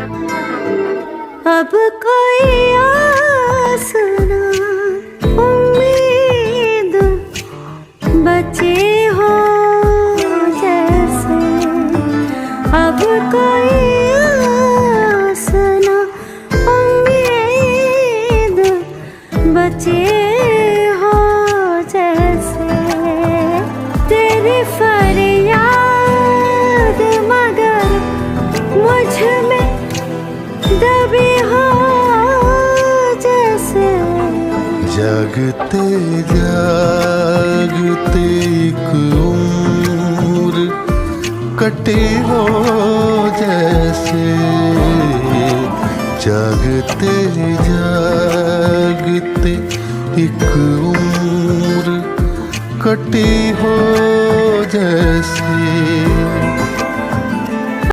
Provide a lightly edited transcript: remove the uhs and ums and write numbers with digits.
अब कोई आस ना उम्मीद बचे हो जैसे, अब कोई आस ना उम्मीद बचे हो जैसे। तेरी फरियाद मगर मुझ में दबी हो जैसे। जागते जागते एक उम्र कटे हो जैसे। जागते जागते एक उम्र कटी हो जैसे।